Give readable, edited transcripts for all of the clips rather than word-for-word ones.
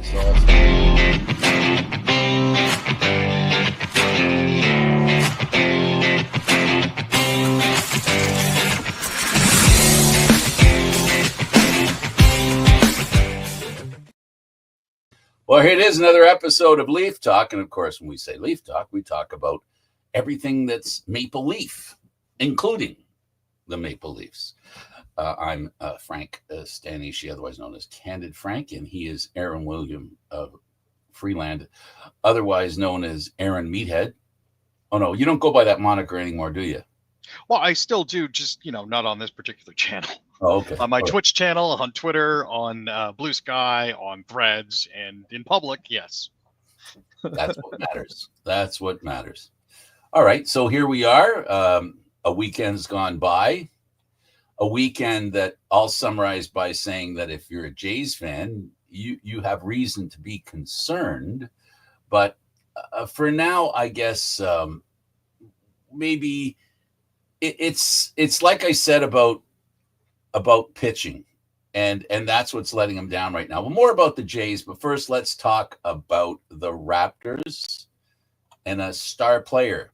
That's awesome. Well, here it is, another episode of Leaf Talk. And of course, when we say Leaf Talk, we talk about everything that's Maple Leaf, including the Maple Leafs. I'm Frank Stanishi, otherwise known as Candid Frank, and he is Aaron William of Freeland, otherwise known as Aaron Meathead. Oh, no, you don't go by that moniker anymore, do you? Well, I still do, just, not on this particular channel. Oh, okay. On my Twitch channel, on Twitter, on Blue Sky, on Threads, and in public, yes. That's what matters. That's what matters. All right, so here we are. A weekend's gone by. A weekend that I'll summarize by saying that if you're a Jays fan, you have reason to be concerned. But for now, I guess maybe it's like I said about pitching, and that's what's letting them down right now. Well, more about the Jays, but first let's talk about the Raptors and a star player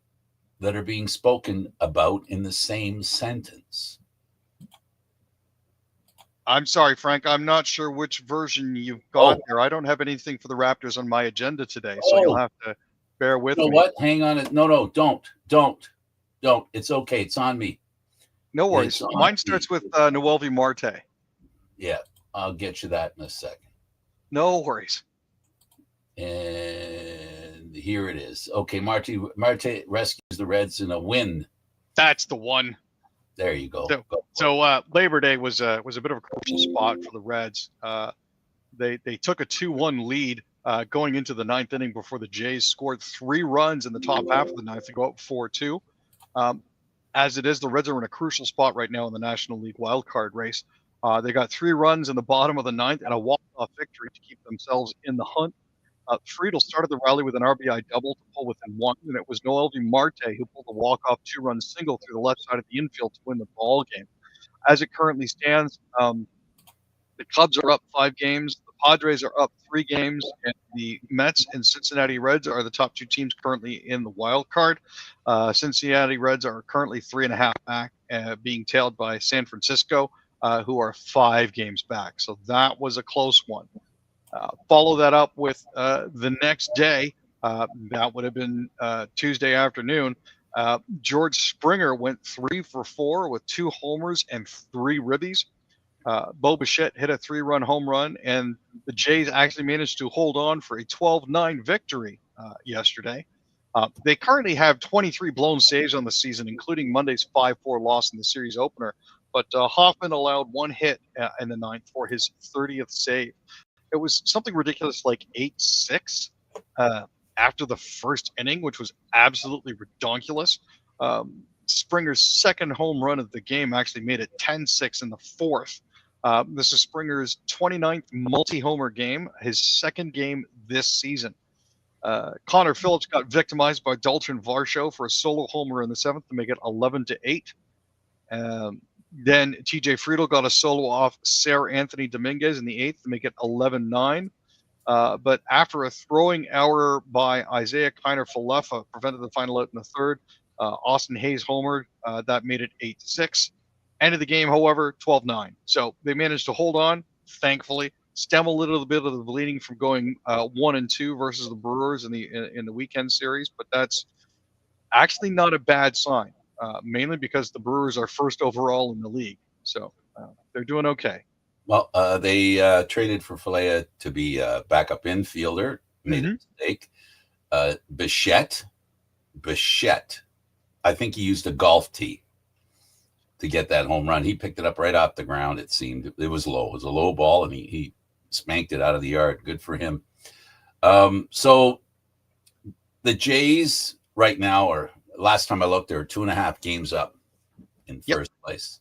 that are being spoken about in the same sentence. I'm sorry, Frank. I'm not sure which version you've got there. I don't have anything for the Raptors on my agenda today, so you'll have to bear with me. You know what? Hang on. No, don't. It's okay. It's on me. No worries. Mine starts with Noelvi Marte. Yeah, I'll get you that in a second. No worries. And here it is. Okay, Marte rescues the Reds in a win. That's the one. There you go. So Labor Day was a bit of a crucial spot for the Reds. They took a 2-1 lead going into the ninth inning before the Jays scored 3 runs in the top half of the ninth to go up 4-2. As it is, the Reds are in a crucial spot right now in the National League wildcard race. They got 3 runs in the bottom of the ninth and a walk-off victory to keep themselves in the hunt. Friedel started the rally with an RBI double to pull within 1, and it was Noelvi Marte who pulled a walk-off 2-run single through the left side of the infield to win the ball game. As it currently stands, the Cubs are up 5 games, the Padres are up 3 games, and the Mets and Cincinnati Reds are the top 2 teams currently in the wild card. Cincinnati Reds are currently 3.5 back, being tailed by San Francisco, who are 5 games back. So that was a close one. Follow that up with the next day. That would have been Tuesday afternoon. George Springer went 3 for 4 with 2 homers and 3 ribbies. Bo Bichette hit a 3-run home run, and the Jays actually managed to hold on for a 12-9 victory yesterday. They currently have 23 blown saves on the season, including Monday's 5-4 loss in the series opener. But Hoffman allowed 1 hit in the ninth for his 30th save. It was something ridiculous like 8-6 after the first inning, which was absolutely redonkulous. Springer's second home run of the game actually made it 10-6 in the fourth. This is Springer's 29th multi-homer game, his second game this season. Connor Phillips got victimized by Dalton Varsho for a solo homer in the 7th to make it 11-8. Then TJ Friedel got a solo off Sarah Anthony Dominguez in the 8th to make it 11-9. But after a throwing error by Isaiah Kiner-Falefa prevented the final out in the 3rd, Austin Hayes homered. That made it 8-6. End of the game, however, 12-9. So they managed to hold on, thankfully, stem a little bit of the bleeding from going 1-2 versus the Brewers in the weekend series. But that's actually not a bad sign. Mainly because the Brewers are first overall in the league. So they're doing okay. Well, they traded for Falea to be a backup infielder. Made a mistake. Bichette. I think he used a golf tee to get that home run. He picked it up right off the ground, it seemed. It was low. It was a low ball, and he spanked it out of the yard. Good for him. So the Jays right now are, last time I looked, they were 2.5 games up in first place.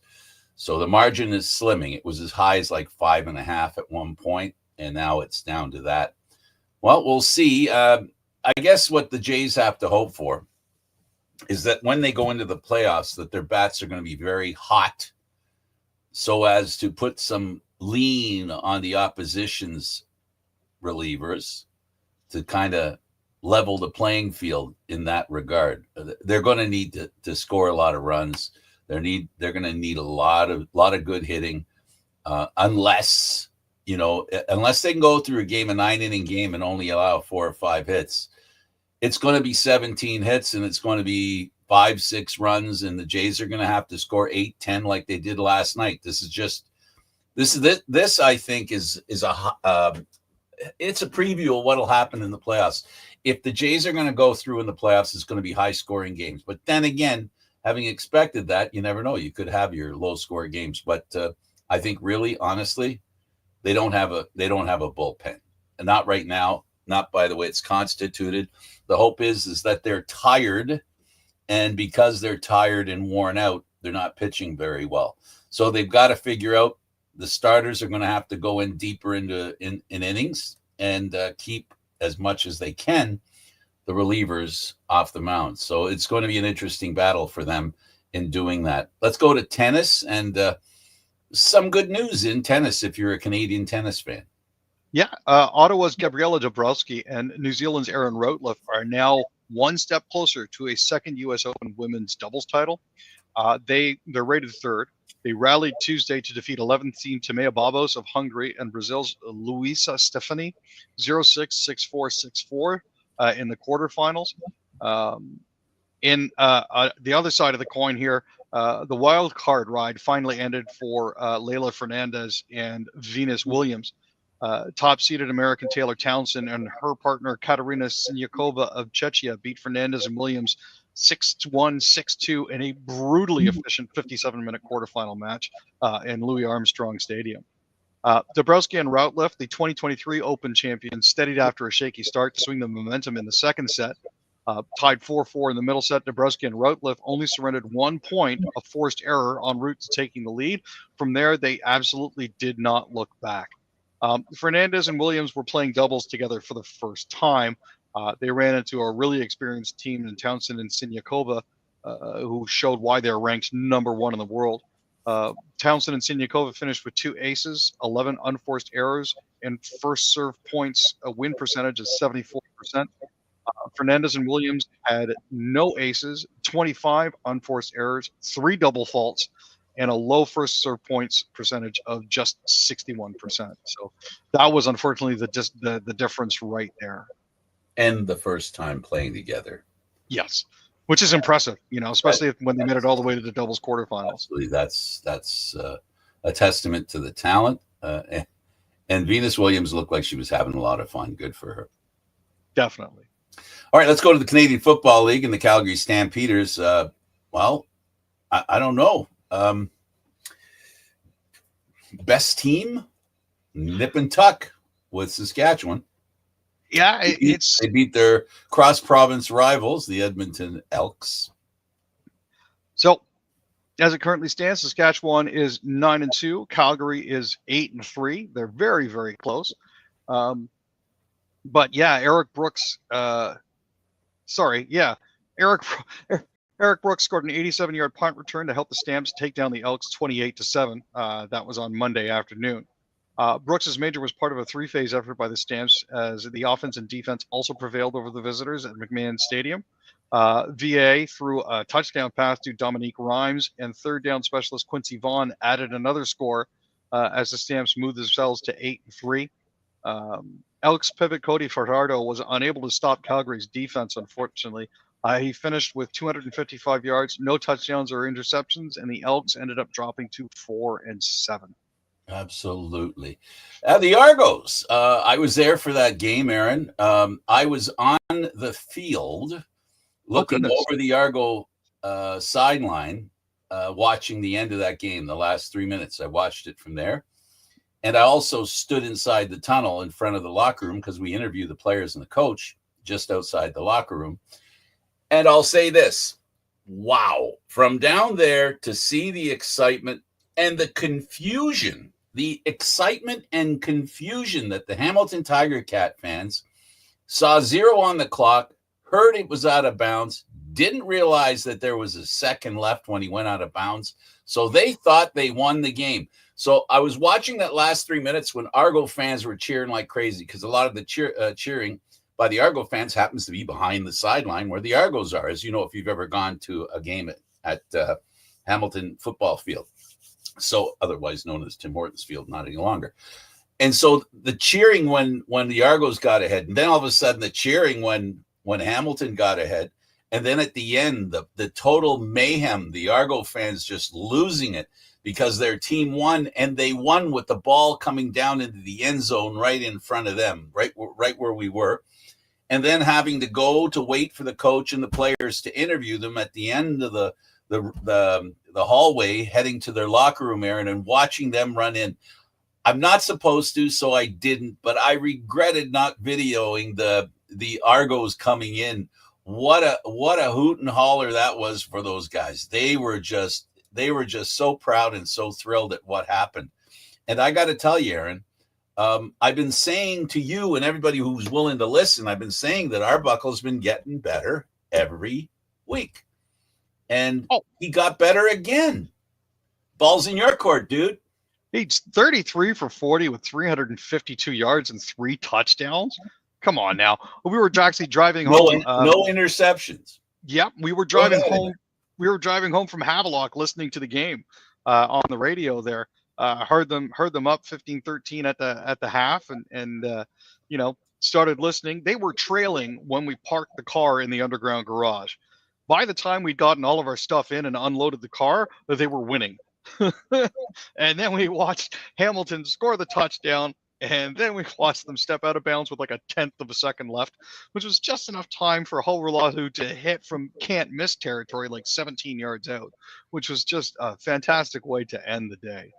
So the margin is slimming. It was as high as like 5.5 at one point, and now it's down to that. Well, we'll see. I guess what the Jays have to hope for is that when they go into the playoffs, that their bats are going to be very hot so as to put some lean on the opposition's relievers to kind of level the playing field in that regard. They're going to need to score a lot of runs. They're going to need a lot of good hitting, unless they can go through a 9-inning game and only allow 4 or 5 hits. It's going to be 17 hits, and it's going to be 5-6 runs, and the Jays are going to have to score 8-10 like they did last night. This I think is it's a preview of what'll happen in the playoffs. If the Jays are going to go through in the playoffs, it's going to be high-scoring games. But then again, having expected that, you never know. You could have your low-score games. But I think really, honestly, they don't have a bullpen, and not right now. Not by the way it's constituted. The hope is that they're tired, and because they're tired and worn out, they're not pitching very well. So they've got to figure out the starters are going to have to go in deeper into innings and keep as much as they can the relievers off the mound. So it's going to be an interesting battle for them in doing that. Let's go to tennis, and some good news in tennis if you're a Canadian tennis fan. Yeah, Ottawa's Gabriela Dabrowski and New Zealand's Erin Routliffe are now one step closer to a second U.S. Open women's doubles title. They're rated third. They rallied Tuesday to defeat 11th seed Timea Babos of Hungary and Brazil's Luisa Stefani 0-6, 6-4, 6-4 in the quarterfinals. In the other side of the coin here, the wild card ride finally ended for Leylah Fernandez and Venus Williams. Top-seeded American Taylor Townsend and her partner Katerina Siniakova of Czechia beat Fernandez and Williams 6-1, 6-2 in a brutally efficient 57-minute quarterfinal match in Louis Armstrong Stadium. Dabrowski and Routliffe, the 2023 Open champions, steadied after a shaky start to swing the momentum in the second set. Tied 4-4 in the middle set, Dabrowski and Routliffe only surrendered 1 point of forced error en route to taking the lead. From there, they absolutely did not look back. Fernandez and Williams were playing doubles together for the first time. They ran into a really experienced team in Townsend and Siniakova, who showed why they're ranked number 1 in the world. Townsend and Siniakova finished with 2 aces, 11 unforced errors, and first serve points, a win percentage of 74%. Fernandez and Williams had no aces, 25 unforced errors, 3 double faults, and a low first serve points percentage of just 61%. So that was unfortunately the difference right there. And the first time playing together. Yes, which is impressive, especially when they made it all the way to the doubles quarterfinals. Absolutely, that's a testament to the talent. And Venus Williams looked like she was having a lot of fun. Good for her. Definitely. All right, let's go to the Canadian Football League and the Calgary Stampeders. I don't know. Best team, nip and tuck with Saskatchewan. Yeah, they beat their cross-province rivals, the Edmonton Elks. So, as it currently stands, Saskatchewan is 9-2. Calgary is 8-3. They're very, very close. But yeah, Eric Brooks. Eric Brooks scored an 87-yard punt return to help the Stamps take down the Elks 28-7. That was on Monday afternoon. Brooks's major was part of a 3-phase effort by the Stamps, as the offense and defense also prevailed over the visitors at McMahon Stadium. VA threw a touchdown pass to Dominique Rhymes, and third down specialist Quincy Vaughn added another score as the Stamps moved themselves to 8-3. Elks pivot Cody Fartardo was unable to stop Calgary's defense, unfortunately. He finished with 255 yards, no touchdowns or interceptions, and the Elks ended up dropping to 4-7. Absolutely. The Argos. I was there for that game, Aaron. I was on the field looking over the Argo sideline, watching the end of that game, the last 3 minutes. I watched it from there. And I also stood inside the tunnel in front of the locker room because we interview the players and the coach just outside the locker room. And I'll say this. Wow. From down there to see the excitement and the confusion, the excitement and confusion that the Hamilton Tiger Cat fans saw 0 on the clock, heard it was out of bounds, didn't realize that there was a second left when he went out of bounds. So they thought they won the game. So I was watching that last 3 minutes when Argo fans were cheering like crazy, because a lot of the cheering by the Argo fans happens to be behind the sideline where the Argos are, as you know, if you've ever gone to a game at Hamilton football field, so otherwise known as Tim Hortons Field, not any longer. And so the cheering when the Argos got ahead, and then all of a sudden the cheering when Hamilton got ahead, and then at the end the total mayhem, the Argo fans just losing it because their team won, and they won with the ball coming down into the end zone right in front of them, right where we were, and then having to go to wait for the coach and the players to interview them at the end of the hallway heading to their locker room, Aaron, and watching them run in. I'm not supposed to, so I didn't, but I regretted not videoing the Argos coming in. What a hoot and holler that was for those guys. They were just so proud and so thrilled at what happened. And I got to tell you, Aaron, I've been saying to you and everybody who's willing to listen, I've been saying that Arbuckle's been getting better every week. And he got better again. Ball's in your court, dude. He's 33 for 40 with 352 yards and 3 touchdowns. Come on now. We were actually driving home. No interceptions. Yep, we were driving home. We were driving home from Havelock, listening to the game on the radio there. Heard them up 15-13 at the half, and started listening. They were trailing when we parked the car in the underground garage. By the time we'd gotten all of our stuff in and unloaded the car, they were winning. And then we watched Hamilton score the touchdown, and then we watched them step out of bounds with like a tenth of a second left, which was just enough time for Hoverlahu to hit from can't miss territory, like 17 yards out, which was just a fantastic way to end the day.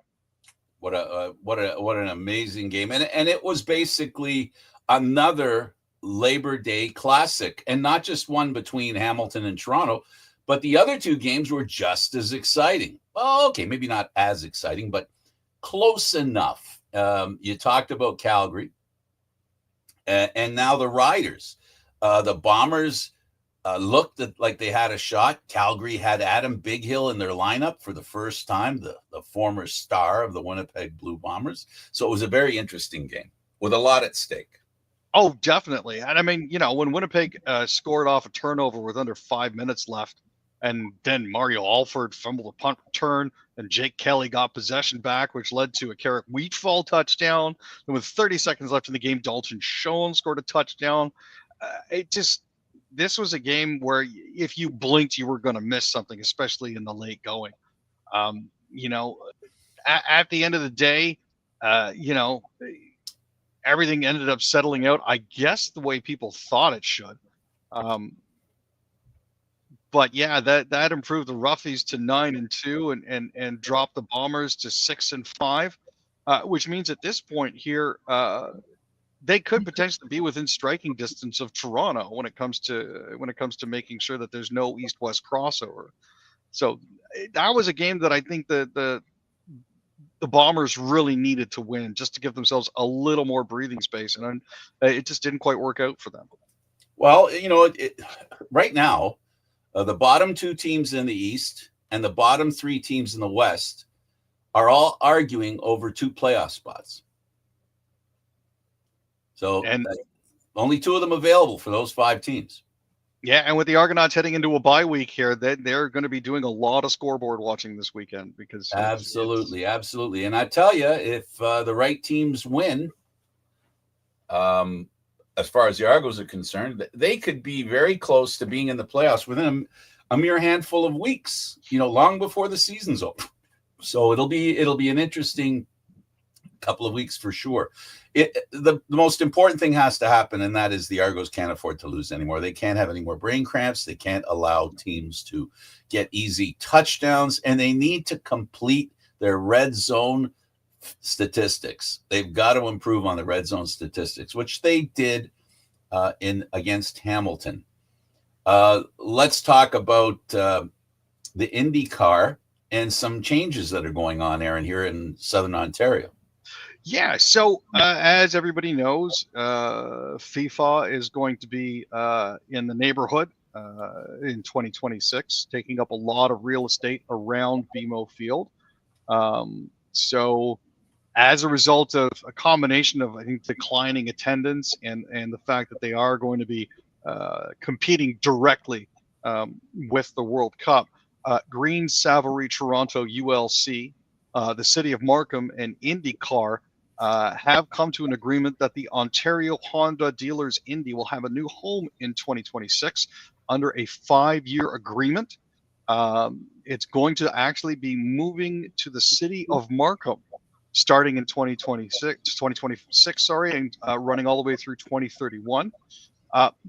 What an amazing game. And it was basically another Labor Day classic, and not just one between Hamilton and Toronto, but the other two games were just as exciting. Well, okay, maybe not as exciting, but close enough. You talked about Calgary, and now the Riders. The Bombers looked like they had a shot. Calgary had Adam Bighill in their lineup for the first time, the former star of the Winnipeg Blue Bombers. So it was a very interesting game with a lot at stake. Oh, definitely. And I mean, when Winnipeg scored off a turnover with under 5 minutes left, and then Mario Alford fumbled a punt return, and Jake Kelly got possession back, which led to a Carrick Wheatfall touchdown. And with 30 seconds left in the game, Dalton Schoen scored a touchdown. This was a game where if you blinked, you were going to miss something, especially in the late going. At the end of the day, everything ended up settling out, I guess, the way people thought it should. But yeah, that improved the Roughies to 9-2 and dropped the Bombers to 6-5, which means at this point here, they could potentially be within striking distance of Toronto when it comes to making sure that there's no east-west crossover. So that was a game that I think the Bombers really needed to win just to give themselves a little more breathing space, and it just didn't quite work out for them. Well, right now, the bottom two teams in the East and the bottom three teams in the West are all arguing over 2 playoff spots. So only 2 of them available for those 5 teams. Yeah, and with the Argonauts heading into a bye week here, they're going to be doing a lot of scoreboard watching this weekend because absolutely. And I tell you, if the right teams win, as far as the Argos are concerned, they could be very close to being in the playoffs within a mere handful of weeks, long before the season's over. So it'll be an interesting couple of weeks for sure. The most important thing has to happen, and that is the Argos can't afford to lose anymore. They can't have any more brain cramps. They can't allow teams to get easy touchdowns, and they need to complete their red zone statistics. They've got to improve on the red zone statistics, which they did against Hamilton. Let's talk about the IndyCar and some changes that are going on, Aaron, here in Southern Ontario. Yeah, so as everybody knows, FIFA is going to be in the neighborhood in 2026, taking up a lot of real estate around BMO Field. So as a result of a combination of, I think, declining attendance and the fact that they are going to be competing directly with the World Cup, Green, Savory, Toronto, ULC, the City of Markham, and IndyCar have come to an agreement that the Ontario Honda Dealers Indy will have a new home in 2026 under a 5-year agreement. It's going to actually be moving to the City of Markham starting in 2026, sorry, and running all the way through 2031.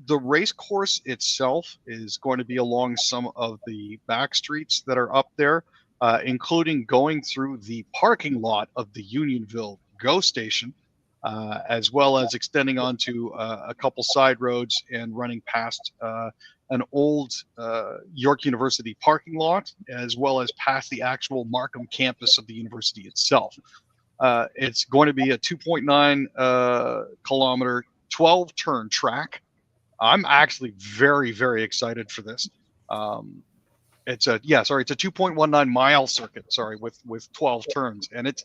The race course itself is going to be along some of the back streets that are up there, including going through the parking lot of the Unionville GO station, as well as extending onto a couple side roads and running past an old York University parking lot, as well as past the actual Markham campus of the university itself. It's going to be a 2.9 kilometer, 12-turn track. I'm actually very, very excited for this. It's a 2.19 mile circuit, with 12 turns. And it's,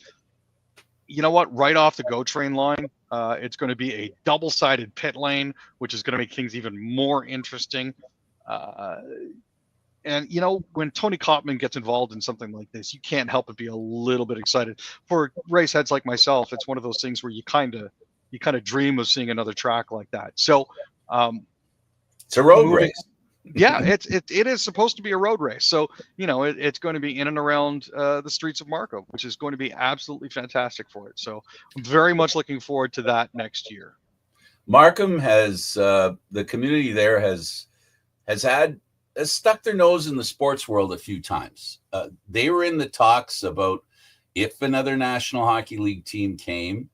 you know what, right off the GO train line, it's going to be a double-sided pit lane, which is going to make things even more interesting. And, you know, when Tony Kottman gets involved in something like this, you can't help but be a little bit excited. For race heads like myself, it's one of those things where you kind of dream of seeing another track like that. So it's a road race. Yeah, it is supposed to be a road race. So, you know, it's going to be in and around the streets of Markham, which is going to be absolutely fantastic for it. So I'm very much looking forward to that next year. Markham has the community there has stuck their nose in the sports world a few times. They were in the talks about if another National Hockey League team came.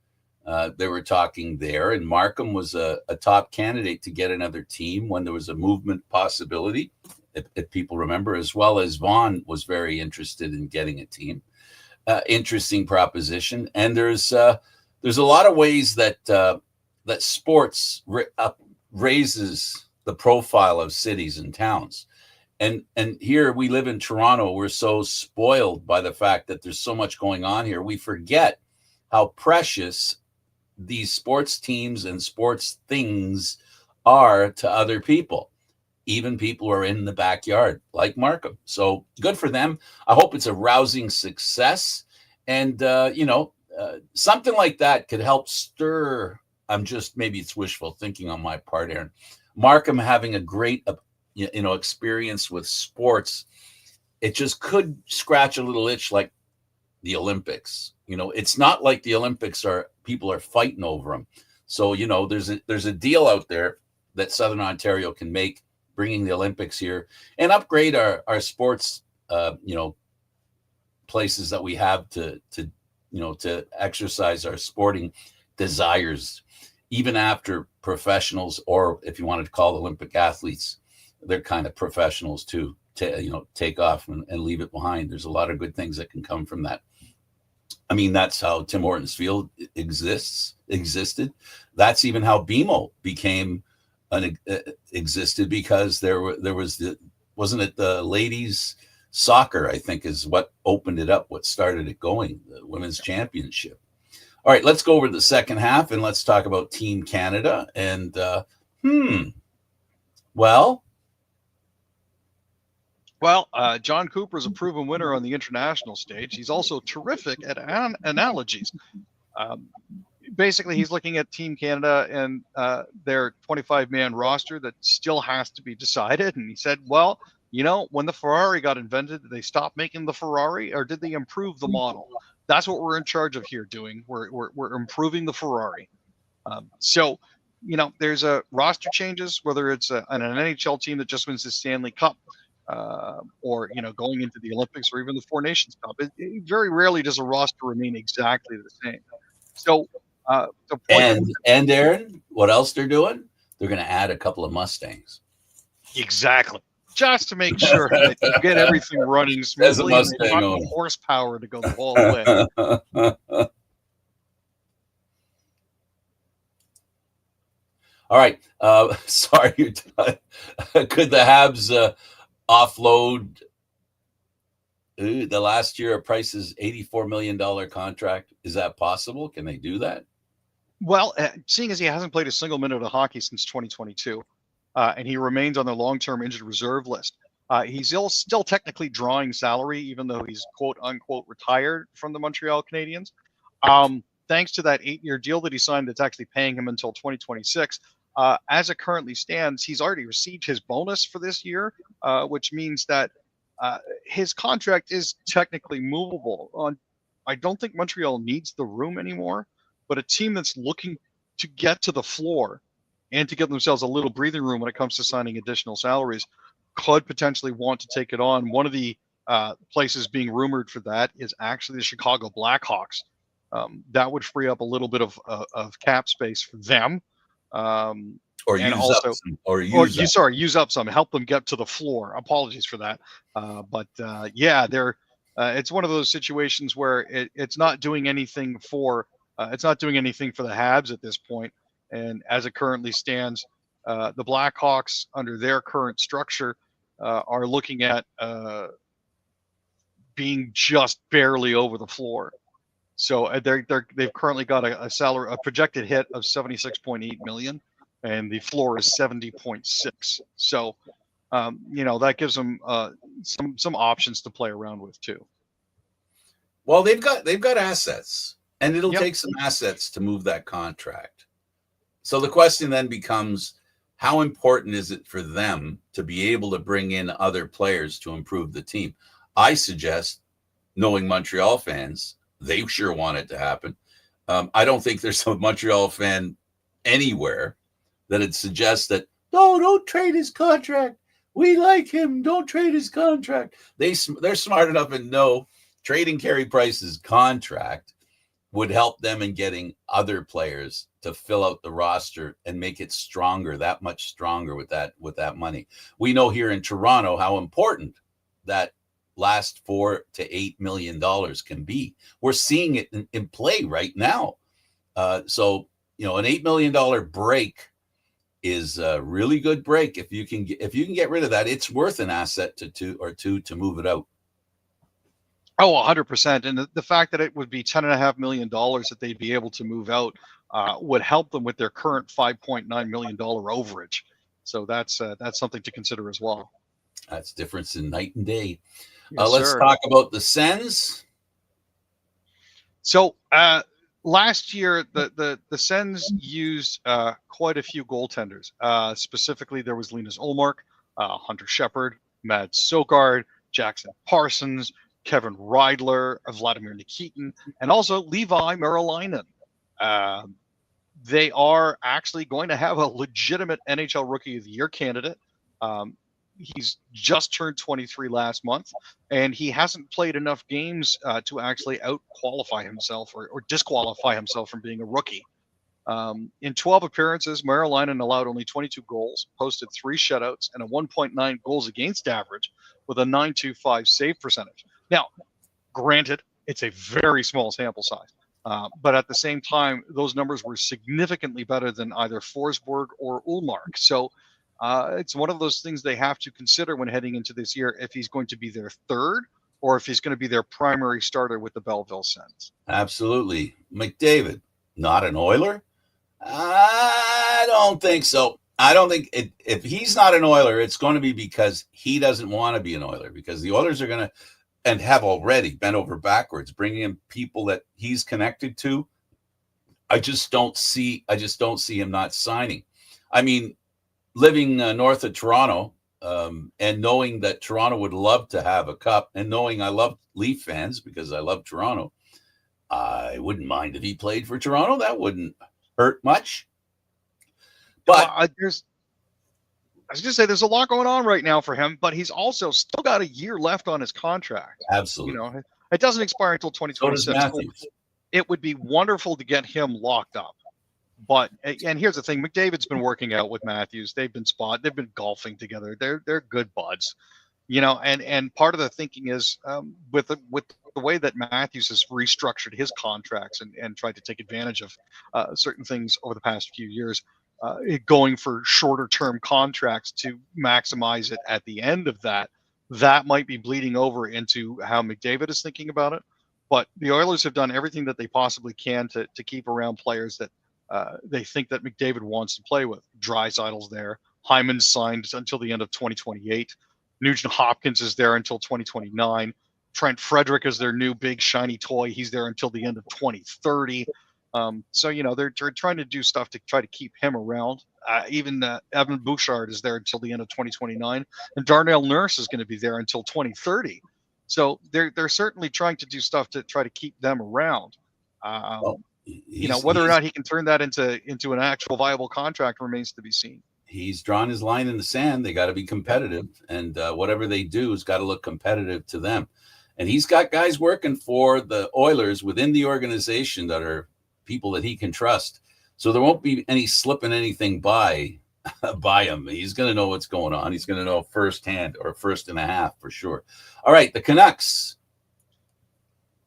They were talking there, and Markham was a top candidate to get another team when there was a movement possibility, if people remember, as well as Vaughan was very interested in getting a team. Interesting proposition. And there's a lot of ways that that sports raises the profile of cities and towns. And here we live in Toronto. We're so spoiled by the fact that there's so much going on here. We forget how precious these sports teams and sports things are to other people, even people who are in the backyard like Markham. So good for them. I hope it's a rousing success. And, something like that could help stir. Maybe it's wishful thinking on my part, Aaron. Markham having a great, experience with sports. It just could scratch a little itch like the Olympics. It's not like the Olympics people are fighting over them. So, there's a deal out there that Southern Ontario can make, bringing the Olympics here and upgrade our sports, places that we have to exercise our sporting desires, even after professionals, or if you wanted to call Olympic athletes, they're kind of professionals too, to take off and leave it behind. There's a lot of good things that can come from that. I mean, that's how Tim Hortons Field existed. That's even how BMO became existed, because there was wasn't it the ladies soccer, I think, is what opened it up, what started it going, the women's championship. All right, let's go over the second half and let's talk about Team Canada. And John Cooper is a proven winner on the international stage. He's also terrific at analogies. Basically, he's looking at Team Canada and their 25-man roster that still has to be decided. And he said, well, when the Ferrari got invented, did they stop making the Ferrari, or did they improve the model? That's what we're in charge of here doing. We're improving the Ferrari. So, there's a roster changes, whether it's an NHL team that just wins the Stanley Cup, or going into the Olympics, or even the Four Nations Cup. It very rarely does a roster remain exactly the same. So, and Aaron, what else they're doing? They're going to add a couple of Mustangs. Exactly, just to make sure that you get everything running smoothly. As a Mustang owner, horsepower to go the whole way. All right. Sorry. Could the Habs offload The last year of Price's $84 million contract. Is that possible? Can they do that? Well, seeing as he hasn't played a single minute of hockey since 2022, and he remains on the long-term injured reserve list, he's still technically drawing salary, even though he's quote unquote retired from the Montreal Canadiens. Thanks to that 8-year deal that he signed, that's actually paying him until 2026. As it currently stands, he's already received his bonus for this year, which means that his contract is technically movable. I don't think Montreal needs the room anymore, but a team that's looking to get to the floor and to give themselves a little breathing room when it comes to signing additional salaries could potentially want to take it on. One of the places being rumored for that is actually the Chicago Blackhawks. That would free up a little bit of cap space for them. Or and use also, up some, use up some, help them get to the floor. Apologies for that. Yeah, it's one of those situations where it's not doing anything for the Habs at this point. And as it currently stands, the Blackhawks, under their current structure, are looking at being just barely over the floor. So they've currently got a projected hit of $76.8 million. And the floor is 70.6. So, that gives them some options to play around with too. Well, they've got assets, and it'll Yep. take some assets to move that contract. So the question then becomes, how important is it for them to be able to bring in other players to improve the team? I suggest, knowing Montreal fans, they sure want it to happen. I don't think there's a Montreal fan anywhere that'd suggest that, no, don't trade his contract. We like him. Don't trade his contract. They're smart enough and know trading Carey Price's contract would help them in getting other players to fill out the roster and make it stronger, that much stronger with that money. We know here in Toronto how important that last $4 to $8 million can be. We're seeing it in play right now. So an $8 million break is a really good break. If you can get rid of that, it's worth an asset to move it out. Oh, 100%. And the fact that it would be $10.5 million that they'd be able to move out would help them with their current $5.9 million overage. So that's something to consider as well. That's difference in night and day. Yes, let's sir. talk about the Sens. So last year, the Sens used quite a few goaltenders. Specifically, there was Linus Ullmark, Hunter Shepard, Mads Sogard, Jackson Parsons, Kevin Reidler, Vladimir Nikitin, and also Levi Merilainen. They are actually going to have a legitimate NHL Rookie of the Year candidate. He's just turned 23 last month, and he hasn't played enough games to actually out-qualify himself or disqualify himself from being a rookie. In 12 appearances, Merilainen allowed only 22 goals, posted 3 shutouts, and a 1.9 goals against average with a .925 save percentage. Now, granted, it's a very small sample size, but at the same time, those numbers were significantly better than either Forsberg or Ullmark. So it's one of those things they have to consider when heading into this year, if he's going to be their third or if he's going to be their primary starter with the Belleville Sens. Absolutely. McDavid, not an Oiler? I don't think so. I don't think if he's not an Oiler, it's going to be because he doesn't want to be an Oiler, because the Oilers are going to, and have already bent over backwards, bringing in people that he's connected to. I just don't see him not signing. I mean, living north of Toronto, and knowing that Toronto would love to have a cup, and knowing I love Leaf fans because I love Toronto, I wouldn't mind if he played for Toronto. That wouldn't hurt much. But I was going to say there's a lot going on right now for him, but he's also still got a year left on his contract. Absolutely. It doesn't expire until 2026. So does Matthews. It would be wonderful to get him locked up. But, and here's the thing, McDavid's been working out with Matthews. They've been golfing together. They're good buds, and part of the thinking is with the way that Matthews has restructured his contracts and tried to take advantage of certain things over the past few years, going for shorter term contracts to maximize it at the end of that. that might be bleeding over into how McDavid is thinking about it. But the Oilers have done everything that they possibly can to keep around players that they think that McDavid wants to play with. Draisaitl's there. Hyman's signed until the end of 2028. Nugent Hopkins is there until 2029. Trent Frederick is their new big shiny toy. He's there until the end of 2030. So, they're trying to do stuff to try to keep him around. Even Evan Bouchard is there until the end of 2029. And Darnell Nurse is going to be there until 2030. So they're certainly trying to do stuff to try to keep them around. Whether or not he can turn that into an actual viable contract remains to be seen. He's drawn his line in the sand. They got to be competitive, and whatever they do has got to look competitive to them. And he's got guys working for the Oilers within the organization that are people that he can trust. So there won't be any slipping anything by him. He's going to know what's going on. He's going to know firsthand, or first and a half for sure. All right, the Canucks.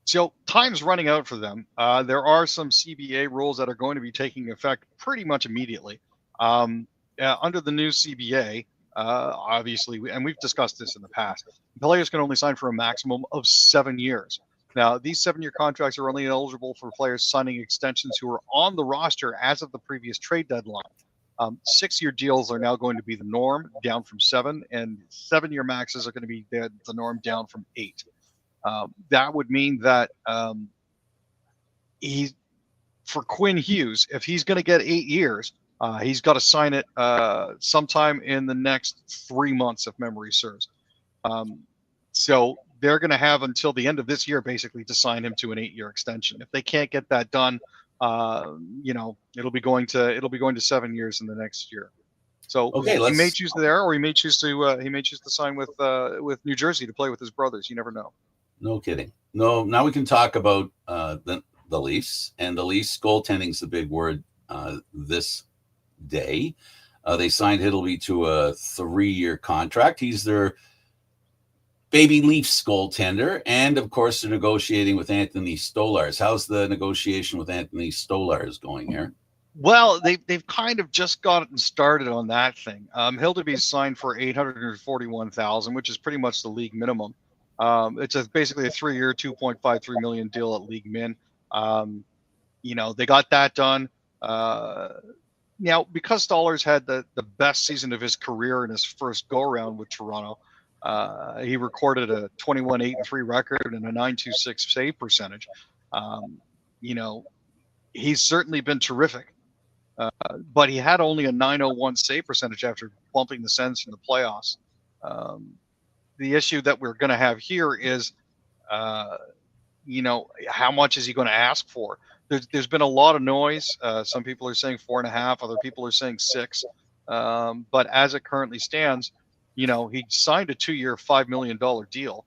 So time's running out for them. There are some CBA rules that are going to be taking effect pretty much immediately. Under the new CBA, obviously, and we've discussed this in the past, players can only sign for a maximum of 7 years. Now, these 7-year contracts are only eligible for players signing extensions who are on the roster as of the previous trade deadline. 6-year deals are now going to be the norm, down from 7, and 7-year maxes are going to be the norm, down from 8. That would mean that for Quinn Hughes, if he's going to get 8 years, he's got to sign it sometime in the next 3 months, if memory serves. So they're going to have until the end of this year, basically, to sign him to an 8-year extension. If they can't get that done, it'll be going to 7 years in the next year. So he may choose there, or he may choose to sign with New Jersey to play with his brothers. You never know. No kidding. No. Now we can talk about the Leafs, and the Leafs goaltending's the big word this day. They signed Hiddleby to a 3-year contract. He's their baby Leafs goaltender, and of course they're negotiating with Anthony Stolarz. How's the negotiation with Anthony Stolarz going here? Well, they've kind of just gotten started on that thing. Hildeby's signed for $841,000, which is pretty much the league minimum. It's basically a 3-year, $2.53 million deal at league min. They got that done. Now, because Stolarz had the best season of his career in his first go-around with Toronto, he recorded a 21-8-3 record and a .926 save percentage. He's certainly been terrific, but he had only a .901 save percentage after bumping the Sens from the playoffs. The issue that we're going to have here is, how much is he going to ask for? There's been a lot of noise. Some people are saying 4.5, other people are saying 6. But as it currently stands, he signed a 2-year, $5 million deal.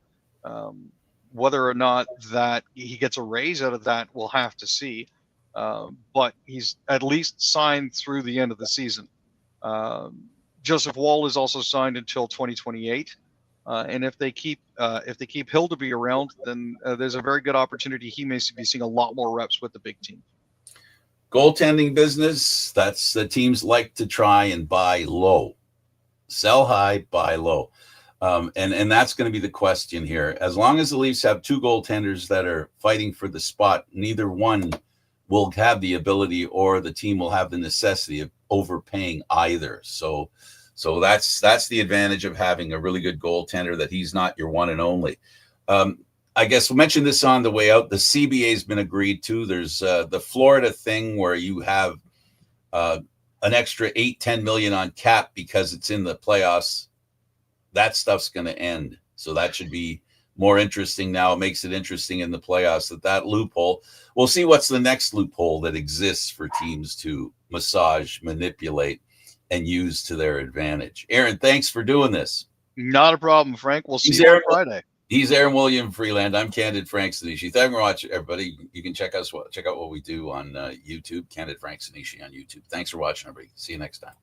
Whether or not that he gets a raise out of that, we'll have to see. But he's at least signed through the end of the season. Joseph Woll is also signed until 2028. And if they keep Hildeby around, then there's a very good opportunity he may be seeing a lot more reps with the big team. Goaltending business, that's the teams like to try and buy low. Sell high, buy low. And that's going to be the question here. As long as the Leafs have 2 goaltenders that are fighting for the spot, neither one will have the ability, or the team will have the necessity of overpaying either. So that's the advantage of having a really good goaltender, that he's not your one and only. I guess we'll mention this on the way out. The CBA has been agreed to. There's the Florida thing where you have an extra $8-10 million on cap because it's in the playoffs. That stuff's going to end. So that should be more interesting now. It makes it interesting in the playoffs, that loophole. We'll see what's the next loophole that exists for teams to massage, manipulate, and use to their advantage. Aaron, thanks for doing this. Not a problem, Frank. We'll see you on Friday. He's Aaron William Freeland. I'm Candid Frank Sinishi. Thank you for watching, everybody. You can check out what we do on YouTube, Candid Frank Sinishi on YouTube. Thanks for watching, everybody. See you next time.